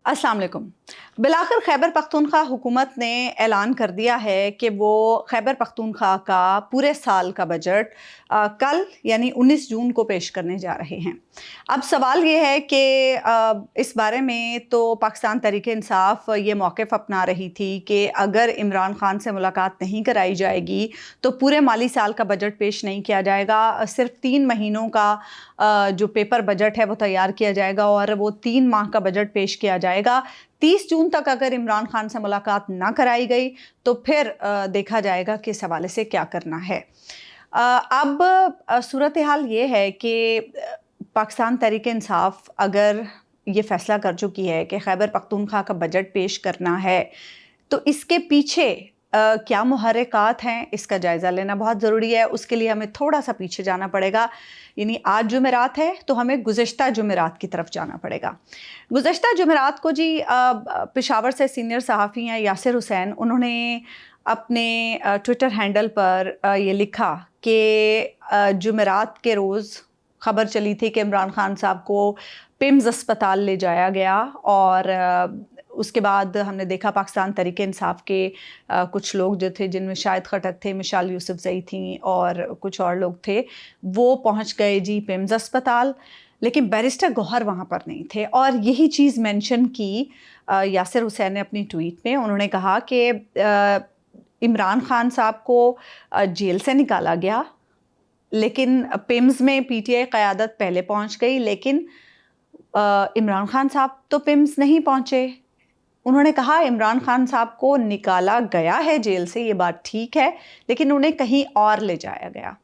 अस्सलाम वालेकुम। बिलाखिर खैबर पख्तूनख्वा हुकूमत ने ऐलान कर दिया है कि वो खैबर पख्तूनख्वा का पूरे साल का बजट कल यानी 19 जून को पेश करने जा रहे हैं। अब सवाल ये है कि इस बारे में तो पाकिस्तान तहरीक इंसाफ ये मौक़िफ़ अपना रही थी कि अगर इमरान खान से मुलाकात नहीं कराई जाएगी तो पूरे माली साल का बजट पेश नहीं किया जाएगा। सिर्फ 3 महीनों का जो पेपर बजट है वो तैयार किया जाएगा और वो 3 माह का बजट पेश किया जाएगा। 30 जून तक अगर इमरान खान से मुलाकात ना कराई गई तो फिर देखा जाएगा कि इस हवाले से क्या करना है। अब सूरत हाल ये है कि पाकिस्तान तहरीक इंसाफ अगर ये फ़ैसला कर चुकी है कि खैबर पख्तूनख्वा का बजट पेश करना है तो इसके पीछे क्या मुहर्रिकात हैं, इसका जायज़ा लेना बहुत ज़रूरी है। उसके लिए हमें थोड़ा सा पीछे जाना पड़ेगा, यानी आज जुमेरात है तो हमें गुज़श्ता जुमेरात की तरफ जाना पड़ेगा। गुज़श्ता जुमेरात को जी पेशावर से सीनियर सहाफ़ी हैं यासिर हुसैन, उन्होंने अपने ट्विटर हैंडल पर ये लिखा कि जुमेरात के रोज़ ख़बर चली थी कि इमरान खान साहब को पिम्स अस्पताल ले जाया गया और उसके बाद हमने देखा पाकिस्तान तहरीक इंसाफ के कुछ लोग जो थे, जिनमें शाहिद खटक थे, मिशाल यूसुफजई थी और कुछ और लोग थे, वो पहुंच गए जी पिम्स अस्पताल, लेकिन बैरिस्टर गौहर वहाँ पर नहीं थे। और यही चीज़ मेंशन की यासिर हुसैन ने अपनी ट्वीट में। उन्होंने कहा कि इमरान खान साहब को जेल से निकाला गया, लेकिन पिम्स में पीटीआई क़यादत पहले पहुँच गई, लेकिन इमरान खान साहब तो पिम्स नहीं पहुँचे। उन्होंने कहा इमरान खान साहब को निकाला गया है जेल से, ये बात ठीक है, लेकिन उन्हें कहीं और ले जाया गया।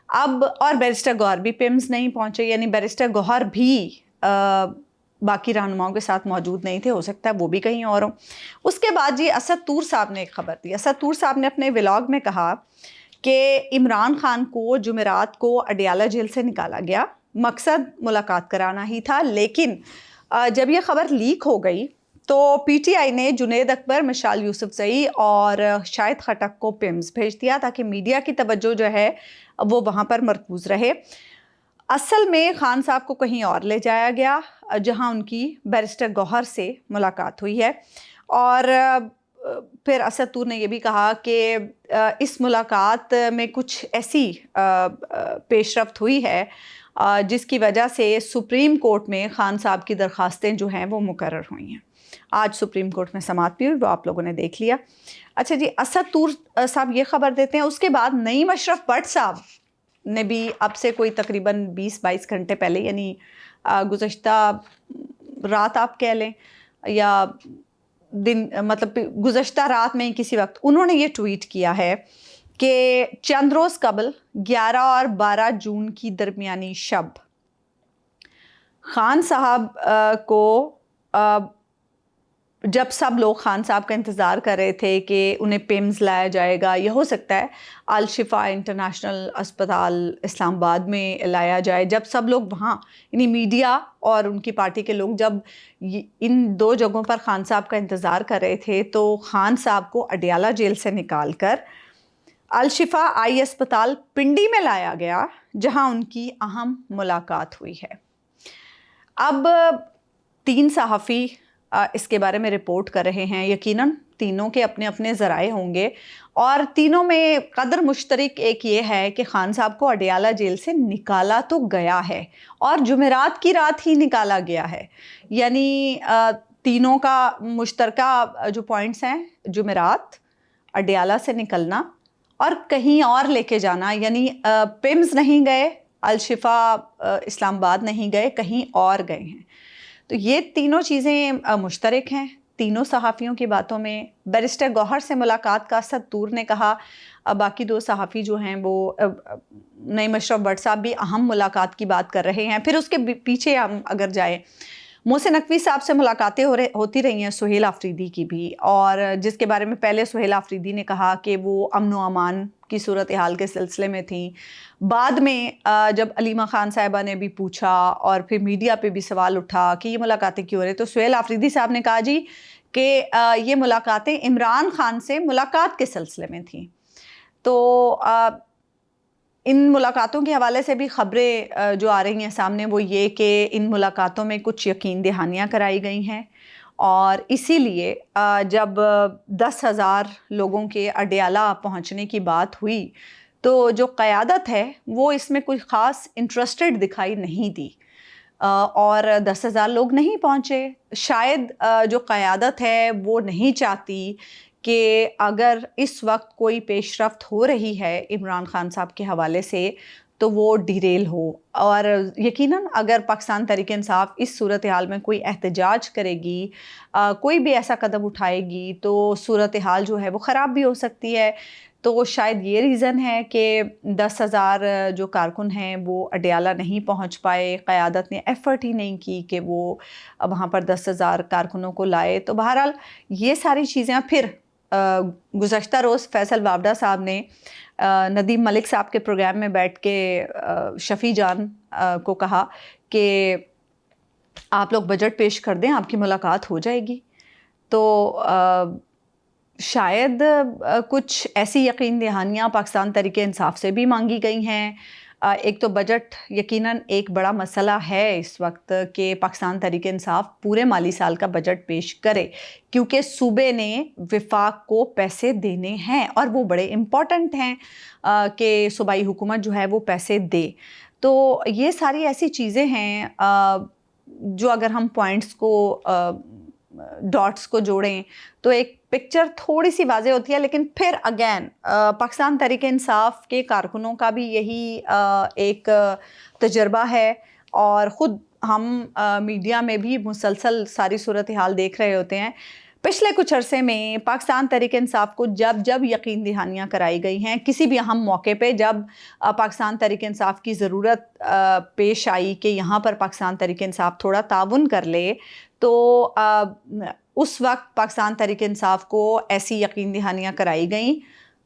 अब और बैरिस्टर गौहर भी पिम्स नहीं पहुंचे, यानी बैरिस्टर गौहर भी बाकी रहनुमाओं के साथ मौजूद नहीं थे, हो सकता है वो भी कहीं और हो। उसके बाद जी असद तूर साहब ने एक खबर दी। असद तूर साहब ने अपने व्लॉग में कहा कि इमरान खान को जुमेरात को अडियाला जेल से निकाला गया, मकसद मुलाकात कराना ही था, लेकिन जब ये खबर लीक हो गई तो पीटीआई ने जुनैद अकबर, मिशाल यूसुफजई और शाहिद खटक को पिम्स भेज दिया ताकि मीडिया की तवज्जो जो है वो वहाँ पर मरकूज़ रहे। असल में खान साहब को कहीं और ले जाया गया जहाँ उनकी बैरिस्टर गौहर से मुलाकात हुई है। और फिर असद तूर ने यह भी कहा कि इस मुलाकात में कुछ ऐसी पेशरफ्त हुई है जिसकी वजह से सुप्रीम कोर्ट में खान साहब की दरख्वास्तें जो हैं वो मुकर्रर हुई हैं। आज सुप्रीम कोर्ट में समाअत भी हुई, वो आप लोगों ने देख लिया। अच्छा जी, असद तूर साहब ये खबर देते हैं। उसके बाद नईम अशरफ भट्ट साहब ने भी अब से कोई तकरीबन 20-22 घंटे पहले, यानी गुज़श्ता रात आप कह लें या दिन, मतलब गुज़श्ता रात में किसी वक्त, उन्होंने ये ट्वीट किया है कि चंद रोज़ कबल 11 और 12 जून की दरमियानी शब खान साहब को जब सब लोग खान साहब का इंतज़ार कर रहे थे कि उन्हें पिम्स लाया जाएगा, यह हो सकता है अल शिफा इंटरनेशनल अस्पताल इस्लामाबाद में लाया जाए, जब सब लोग वहाँ, यानी मीडिया और उनकी पार्टी के लोग जब इन 2 जगहों पर खान साहब का इंतज़ार कर रहे थे, तो खान साहब को अडियाला जेल से निकाल कर अल शिफा आई अस्पताल पिंडी में लाया गया, जहाँ उनकी अहम मुलाकात हुई है। अब 3 सहाफ़ी इसके बारे में रिपोर्ट कर रहे हैं। यकीनन तीनों के अपने अपने ज़राए होंगे और तीनों में कदर मुश्तरक एक ये है कि खान साहब को अडियाला जेल से निकाला तो गया है और जुमेरात की रात ही निकाला गया है। यानी तीनों का मुश्तरका जो पॉइंट्स हैं, जुमेरात, अडियाला से निकलना और कहीं और लेके जाना, यानी पिम्स नहीं गए, अल शिफा इस्लामाबाद नहीं गए, कहीं और गए हैं। तो ये तीनों चीज़ें मुश्तरक हैं तीनों सहाफ़ियों की बातों में। बैरिस्टर गौहर से मुलाकात का असद तूर ने कहा, बाकी 2 सहाफ़ी जो हैं वो नईम अशरफ भट्ट साहब भी अहम मुलाकात की बात कर रहे हैं। फिर उसके पीछे हम अगर जाएँ, मोहसिन नकवी साहब से मुलाकातें होती रही हैं, सुहेल आफरीदी की भी, और जिसके बारे में पहले सुहेल आफरीदी ने कहा कि वो अमन व अमान की सूरत हाल के सिलसिले में थी। बाद में जब अलीमा खान साहिबा ने भी पूछा और फिर मीडिया पे भी सवाल उठा कि ये मुलाकातें क्यों हो रही, तो सुहेल आफरीदी साहब ने कहा जी कि ये मुलाकातें इमरान खान से मुलाकात के सिलसिले में थी। तो इन मुलाकातों के हवाले से भी खबरें जो आ रही हैं सामने, वो ये कि इन मुलाकातों में कुछ यकीन दहानियाँ कराई गई हैं اور اسی لیے جب 10,000 لوگوں کے اڈیالہ پہنچنے کی بات ہوئی تو جو قیادت ہے وہ اس میں کوئی خاص انٹرسٹڈ دکھائی نہیں دی، اور 10,000 لوگ نہیں پہنچے۔ شاید جو قیادت ہے وہ نہیں چاہتی کہ اگر اس وقت کوئی پیش رفت ہو رہی ہے عمران خان صاحب کے حوالے سے تو وہ ڈیریل ہو، اور یقیناً اگر پاکستان تحریک انصاف اس صورتحال میں کوئی احتجاج کرے گی، کوئی بھی ایسا قدم اٹھائے گی تو صورتحال جو ہے وہ خراب بھی ہو سکتی ہے۔ تو شاید یہ ریزن ہے کہ 10,000 جو کارکن ہیں وہ اڈیالہ نہیں پہنچ پائے، قیادت نے ایفرٹ ہی نہیں کی کہ وہ وہاں پر 10,000 کارکنوں کو لائے۔ تو بہرحال یہ ساری چیزیں پھر گزشتہ روز فیصل وابڈہ صاحب نے ندیم ملک صاحب کے پروگرام میں بیٹھ کے شفیع جان کو کہا کہ آپ لوگ بجٹ پیش کر دیں، آپ کی ملاقات ہو جائے گی۔ تو شاید کچھ ایسی یقین دہانیاں پاکستان تحریک انصاف سے بھی مانگی گئی ہیں۔ ایک تو بجٹ یقیناً ایک بڑا مسئلہ ہے اس وقت کہ پاکستان تحریک انصاف پورے مالی سال کا بجٹ پیش کرے، کیونکہ صوبے نے وفاق کو پیسے دینے ہیں اور وہ بڑے امپورٹنٹ ہیں کہ صوبائی حکومت جو ہے وہ پیسے دے۔ تو یہ ساری ایسی چیزیں ہیں جو اگر ہم پوائنٹس کو ڈاٹس کو جوڑیں تو ایک پکچر تھوڑی سی واضح ہوتی ہے۔ لیکن پھر اگین پاکستان تحریک انصاف کے کارکنوں کا بھی یہی ایک تجربہ ہے، اور خود ہم میڈیا میں بھی مسلسل ساری صورتحال دیکھ رہے ہوتے ہیں۔ پچھلے کچھ عرصے میں پاکستان تحریک انصاف کو جب یقین دہانیاں کرائی گئی ہیں، کسی بھی اہم موقع پہ جب پاکستان تحریک انصاف کی ضرورت پیش آئی کہ یہاں پر پاکستان تحریک انصاف تھوڑا تعاون کر لے، تو اس وقت پاکستان تحریک انصاف کو ایسی یقین دہانیاں کرائی گئیں،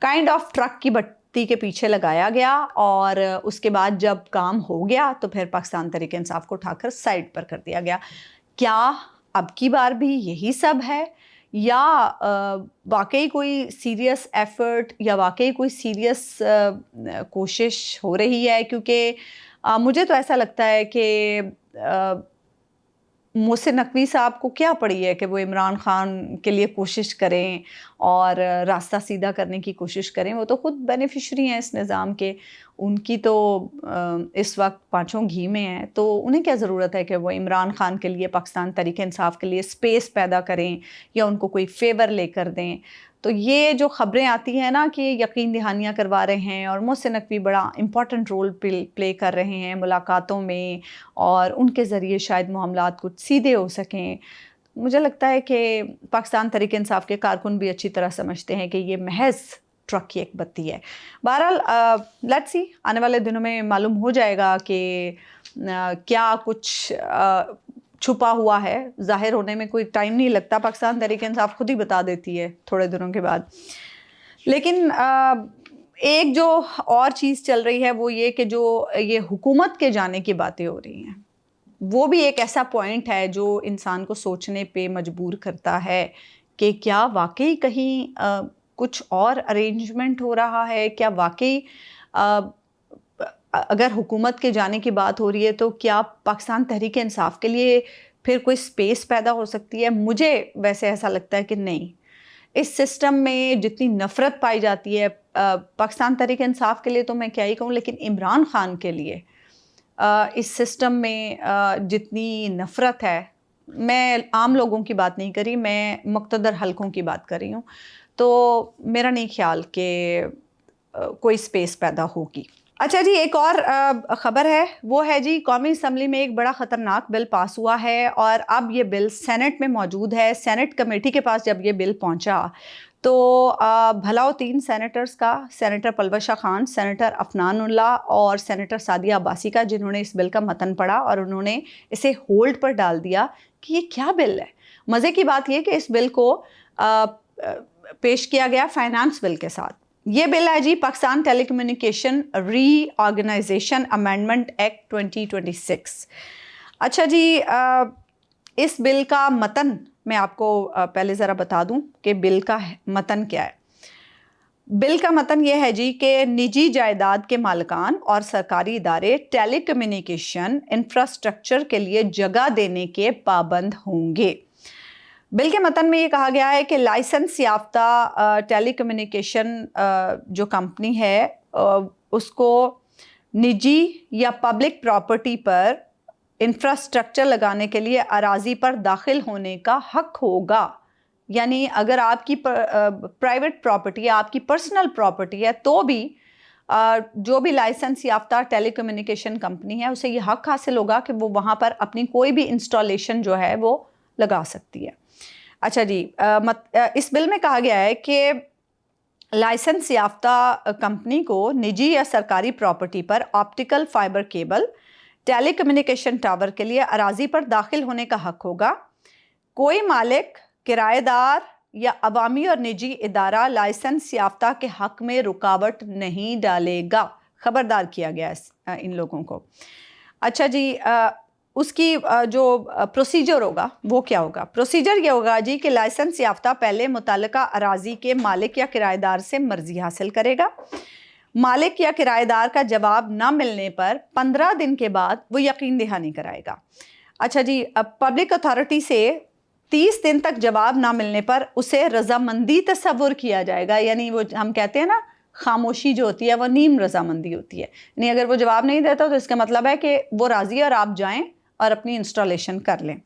کائنڈ آف ٹرک کی بٹی کے پیچھے لگایا گیا، اور اس کے بعد جب کام ہو گیا تو پھر پاکستان تحریک انصاف کو اٹھا کر سائڈ پر کر دیا گیا۔ کیا اب کی بار بھی یہی سب ہے، یا واقعی کوئی سیریس ایفرٹ یا واقعی کوئی سیریس کوشش ہو رہی ہے؟ کیونکہ مجھے تو ایسا لگتا ہے کہ محسن نقوی صاحب کو کیا پڑی ہے کہ وہ عمران خان کے لیے کوشش کریں اور راستہ سیدھا کرنے کی کوشش کریں۔ وہ تو خود بینیفیشری ہیں اس نظام کے، ان کی تو اس وقت پانچوں گھی میں ہیں، تو انہیں کیا ضرورت ہے کہ وہ عمران خان کے لیے، پاکستان تحریک انصاف کے لیے سپیس پیدا کریں یا ان کو کوئی فیور لے کر دیں۔ تو یہ جو خبریں آتی ہیں نا کہ یقین دہانیاں کروا رہے ہیں اور محسن نقوی بڑا امپورٹنٹ رول پلے کر رہے ہیں ملاقاتوں میں، اور ان کے ذریعے شاید معاملات کچھ سیدھے ہو سکیں، مجھے لگتا ہے کہ پاکستان تحریک انصاف کے کارکن بھی اچھی طرح سمجھتے ہیں کہ یہ محض ٹرک کی ایک بتی ہے۔ بہرحال لیٹس سی، آنے والے دنوں میں معلوم ہو جائے گا کہ کیا کچھ چھپا ہوا ہے۔ ظاہر ہونے میں کوئی ٹائم نہیں لگتا، پاکستان تحریک انصاف خود ہی بتا دیتی ہے تھوڑے دنوں کے بعد۔ لیکن ایک جو اور چیز چل رہی ہے وہ یہ کہ جو یہ حکومت کے جانے کی باتیں ہو رہی ہیں، وہ بھی ایک ایسا پوائنٹ ہے جو انسان کو سوچنے پہ مجبور کرتا ہے کہ کیا واقعی کہیں کچھ اور ارینجمنٹ ہو رہا ہے؟ کیا واقعی اگر حکومت کے جانے کی بات ہو رہی ہے تو کیا پاکستان تحریک انصاف کے لیے پھر کوئی سپیس پیدا ہو سکتی ہے؟ مجھے ویسے ایسا لگتا ہے کہ نہیں۔ اس سسٹم میں جتنی نفرت پائی جاتی ہے پاکستان تحریک انصاف کے لیے تو میں کیا ہی کہوں، لیکن عمران خان کے لیے اس سسٹم میں جتنی نفرت ہے، میں عام لوگوں کی بات نہیں کری، میں مقتدر حلقوں کی بات کر رہی ہوں، تو میرا نہیں خیال کہ کوئی سپیس پیدا ہوگی۔ اچھا جی، ایک اور خبر ہے، وہ ہے جی قومی اسمبلی میں ایک بڑا خطرناک بل پاس ہوا ہے، اور اب یہ بل سینٹ میں موجود ہے۔ سینٹ کمیٹی کے پاس جب یہ بل پہنچا تو بھلاؤ 3 سینیٹرز کا، سینیٹر پلوشہ خان، سینیٹر افنان اللہ اور سینیٹر سعدیہ عباسی کا، جنہوں نے اس بل کا متن پڑھا اور انہوں نے اسے ہولڈ پر ڈال دیا کہ یہ کیا بل ہے۔ مزے کی بات یہ کہ اس بل کو پیش کیا گیا فائنانس بل کے ساتھ۔ یہ بل ہے جی پاکستان ٹیلی کمیونیکیشن ری آرگنائزیشن امینڈمنٹ ایکٹ 2026۔ اچھا جی، اس بل کا متن میں آپ کو پہلے ذرا بتا دوں کہ بل کا متن کیا ہے۔ بل کا متن یہ ہے جی کہ نجی جائیداد کے مالکان اور سرکاری ادارے ٹیلی کمیونیکیشن انفراسٹرکچر کے لیے جگہ دینے کے پابند ہوں گے۔ बिल के मतन में ये कहा गया है कि लाइसेंस याफ्ता टेली कम्युनिकेशन जो कंपनी है उसको निजी या पब्लिक प्रॉपर्टी पर इंफ्रास्ट्रक्चर लगाने के लिए अराजी पर दाखिल होने का हक होगा। यानी अगर आपकी प्राइवेट प्रॉपर्टी है, आपकी पर्सनल प्रॉपर्टी है, तो भी जो भी लाइसेंस याफ्ता टेलीकम्युनिकेशन कंपनी है उसे ये हक हासिल होगा कि वो वहाँ पर अपनी कोई भी इंस्टॉलेशन जो है वो लगा सकती है। अच्छा जी, इस बिल में कहा गया है कि लाइसेंस याफ्ता कंपनी को निजी या सरकारी प्रॉपर्टी पर optical fibre cable, telecommunication tower के लिए अराजी पर दाखिल होने का हक होगा। कोई मालिक, किराएदार या अवामी और निजी इदारा लाइसेंस याफ्ता के हक में रुकावट नहीं डालेगा। खबरदार किया गया इन लोगों को। अच्छा जी, उसकी जो प्रोसीजर होगा वो क्या होगा? प्रोसीजर ये होगा जी कि लाइसेंस याफ्ता पहले मुतल्लिका अराजी के मालिक या किराएदार से मर्जी हासिल करेगा। मालिक या किराएदार का जवाब ना मिलने पर 15 दिन के बाद वो यकीन दहानी कराएगा। अच्छा जी, पब्लिक अथॉरिटी से 30 दिन तक जवाब ना मिलने पर उसे रजामंदी तस्वुर किया जाएगा। यानी वो हम कहते हैं ना, खामोशी जो होती है वो नीम रजामंदी होती है। यानी अगर वो जवाब नहीं देता तो इसका मतलब है कि वो राज़ी है और आप जाएं और अपनी इंस्टॉलेशन कर लें।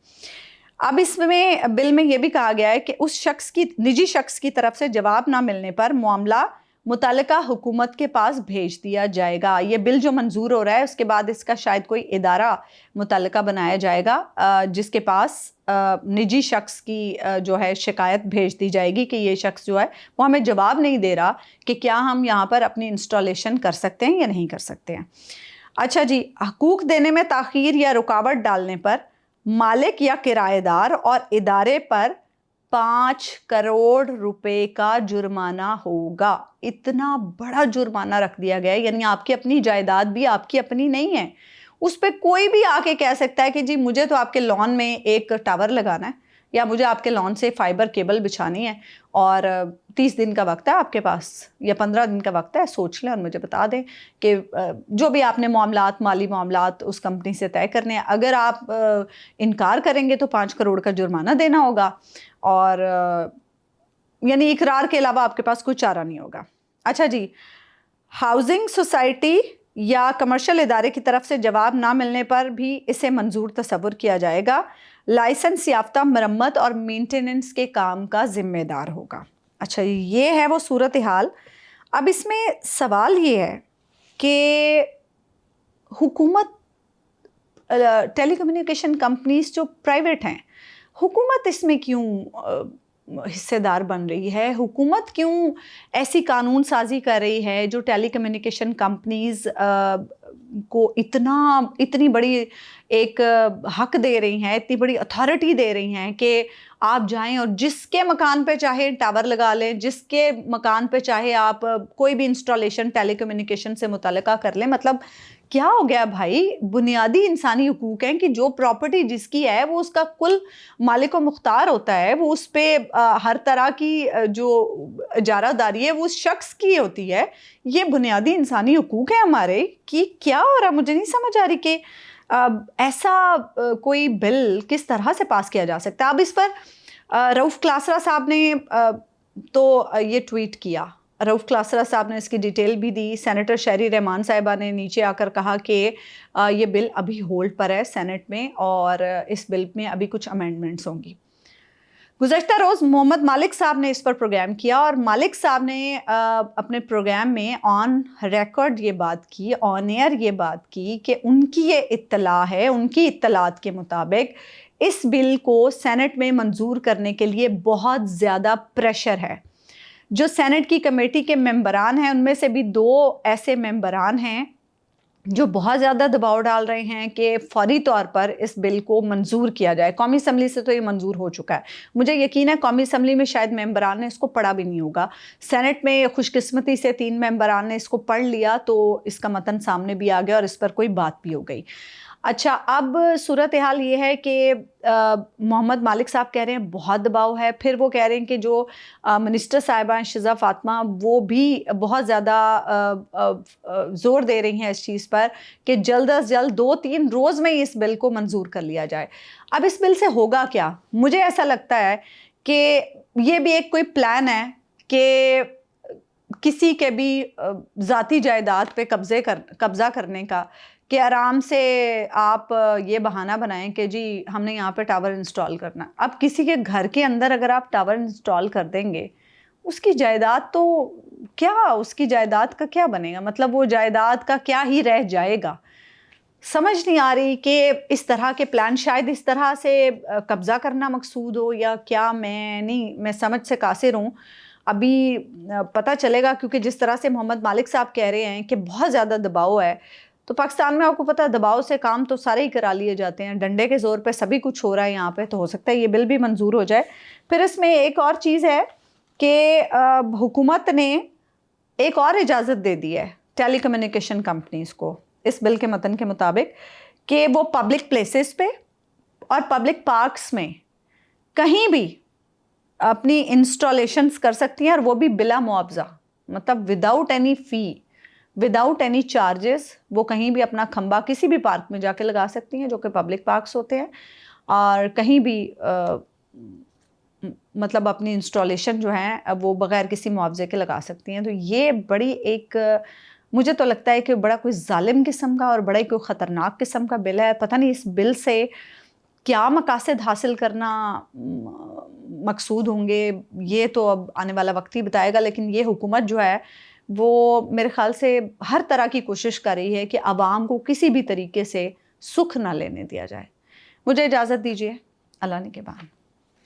अब इसमें बिल में ये भी कहा गया है कि उस शख्स की, निजी शख्स की तरफ से जवाब ना मिलने पर मामला मुतल्लिका हुकूमत के पास भेज दिया जाएगा। ये बिल जो मंजूर हो रहा है उसके बाद इसका शायद कोई इदारा मुतल्लिका बनाया जाएगा जिसके पास निजी शख्स की जो है शिकायत भेज दी जाएगी कि ये शख्स जो है वो हमें जवाब नहीं दे रहा कि क्या हम यहाँ पर अपनी इंस्टॉलेशन कर सकते हैं या नहीं कर सकते हैं। अच्छा जी, हकूक़ देने में ताख़ीर या रुकावट डालने पर मालिक या किराएदार और इदारे पर 5 करोड़ रुपए का जुर्माना होगा। इतना बड़ा जुर्माना रख दिया गया है। यानी आपकी अपनी जायदाद भी आपकी अपनी नहीं है, उस पर कोई भी आके कह सकता है कि जी मुझे तो आपके लॉन में एक टावर लगाना है या मुझे आपके लॉन से फाइबर केबल बिछानी है और 30 दिन का वक्त है आपके पास या 15 दिन का वक्त है, सोच लें और मुझे बता दें कि जो भी आपने मामलात, माली मामलात उस कंपनी से तय करने हैं। अगर आप इनकार करेंगे तो 5 करोड़ का जुर्माना देना होगा और यानी इकरार के अलावा आपके पास कोई चारा नहीं होगा। अच्छा जी, हाउसिंग सोसाइटी या कमर्शियल इदारे की तरफ से जवाब ना मिलने पर भी इसे मंजूर तस्वुर किया जाएगा। लाइसेंस याफ्ता मरम्मत और मेंटेनेंस के काम का जिम्मेदार होगा। अच्छा, ये है वो सूरत हाल। अब इसमें सवाल ये है कि हुकूमत, टेलीकम्युनिकेशन कंपनीज जो प्राइवेट हैं, हुकूमत इसमें क्यों हिस्सेदार बन रही है? हुकूमत क्यों ऐसी कानून साजी कर रही है जो टेलीकम्युनिकेशन कंपनीज को इतनी बड़ी एक हक दे रही हैं, इतनी बड़ी अथॉरिटी दे रही हैं कि आप जाएं और जिसके मकान पे चाहे टावर लगा लें, जिसके मकान पे चाहे आप कोई भी इंस्टॉलेशन टेलीकम्युनिकेशन से मुतल्लिका कर लें। मतलब क्या हो गया भाई? बुनियादी इंसानी हुकूक हैं कि जो प्रॉपर्टी जिसकी है वो उसका कुल मालिक व मुख्तार होता है, वो उस पर हर तरह की जो इजारादारी है वो उस शख्स की होती है। ये बुनियादी इंसानी हुकूक है हमारे कि क्या हो रहा है? मुझे नहीं समझ आ रही कि ऐसा कोई बिल किस तरह से पास किया जा सकता है। अब इस पर रऊफ़ क्लासरा साहब ने तो ये ट्वीट किया। रऊफ़ क्लासरा साहब ने इसकी डिटेल भी दी। सेनेटर शहरी रहमान साहिबा ने नीचे आकर कहा कि ये बिल अभी होल्ड पर है सेनेट में और इस बिल में अभी कुछ अमेंडमेंट्स होंगी। गुज़श्ता रोज़ मोहम्मद मालिक साहब ने इस पर प्रोग्राम किया और मालिक साहब ने अपने प्रोग्राम में ऑन रिकॉर्ड ये बात की, ऑन एयर ये बात की कि उनकी ये इत्तला है, उनकी इत्तलात के मुताबिक इस बिल को सेनेट में मंजूर करने के लिए बहुत ज़्यादा प्रेशर है। जो सेनेट की कमेटी के मेंबरान हैं उनमें से भी 2 ऐसे मेंबरान हैं जो बहुत ज़्यादा दबाव डाल रहे हैं कि फौरी तौर पर इस बिल को मंजूर किया जाए। कौमी असम्बली से तो ये मंजूर हो चुका है। मुझे यकीन है कौमी असम्बली में शायद मेंबरान ने इसको पढ़ा भी नहीं होगा। सेनेट में खुशकिस्मती से 3 मेंबरान ने इसको पढ़ लिया तो इसका मतन सामने भी आ गया और इस पर कोई बात भी हो गई। اچھا، اب صورتحال یہ ہے کہ محمد مالک صاحب کہہ رہے ہیں بہت دباؤ ہے، پھر وہ کہہ رہے ہیں کہ جو منسٹر صاحبہ ہیں شزا فاطمہ وہ بھی بہت زیادہ زور دے رہی ہیں اس چیز پر کہ جلد از جلد 2-3 روز میں اس بل کو منظور کر لیا جائے۔ اب اس بل سے ہوگا کیا؟ مجھے ایسا لگتا ہے کہ یہ بھی ایک کوئی پلان ہے کہ کسی کے بھی ذاتی جائیداد پہ قبضہ کرنے کا، کہ آرام سے آپ یہ بہانہ بنائیں کہ جی ہم نے یہاں پہ ٹاور انسٹال کرنا۔ اب کسی کے گھر کے اندر اگر آپ ٹاور انسٹال کر دیں گے، اس کی جائیداد تو کیا، اس کی جائیداد کا کیا بنے گا؟ مطلب وہ جائیداد کا کیا ہی رہ جائے گا؟ سمجھ نہیں آ رہی کہ اس طرح کے پلان شاید اس طرح سے قبضہ کرنا مقصود ہو یا کیا، میں سمجھ سے قاصر ہوں۔ ابھی پتہ چلے گا، کیونکہ جس طرح سے محمد مالک صاحب کہہ رہے ہیں کہ بہت زیادہ دباؤ ہے، تو پاکستان میں آپ کو پتہ ہے دباؤ سے کام تو سارے ہی کرا لیے جاتے ہیں، ڈنڈے کے زور پہ سبھی کچھ ہو رہا ہے یہاں پہ، تو ہو سکتا ہے یہ بل بھی منظور ہو جائے۔ پھر اس میں ایک اور چیز ہے کہ حکومت نے ایک اور اجازت دے دی ہے ٹیلی کمیونیکیشن کمپنیز کو اس بل کے متن کے مطابق کہ وہ پبلک پلیسز پہ اور پبلک پارکس میں کہیں بھی اپنی انسٹالیشنز کر سکتی ہیں، اور وہ بھی بلا معاوضہ، مطلب وداؤٹ اینی فی، وداؤٹ اینی چارجز، وہ کہیں بھی اپنا کھمبا کسی بھی پارک میں جا کے لگا سکتی ہیں جو کہ پبلک پارکس ہوتے ہیں، اور کہیں بھی مطلب اپنی انسٹالیشن جو ہیں وہ بغیر کسی معاوضے کے لگا سکتی ہیں۔ تو یہ بڑی ایک، مجھے تو لگتا ہے کہ بڑا کوئی ظالم قسم کا اور بڑا کوئی خطرناک قسم کا بل ہے۔ پتہ نہیں اس بل سے کیا مقاصد حاصل کرنا مقصود ہوں گے، یہ تو اب آنے والا وقت ہی بتائے گا، لیکن یہ حکومت جو ہے وہ میرے خیال سے ہر طرح کی کوشش کر رہی ہے کہ عوام کو کسی بھی طریقے سے سکھ نہ لینے دیا جائے۔ مجھے اجازت دیجیے، اللہ نے کے بعد۔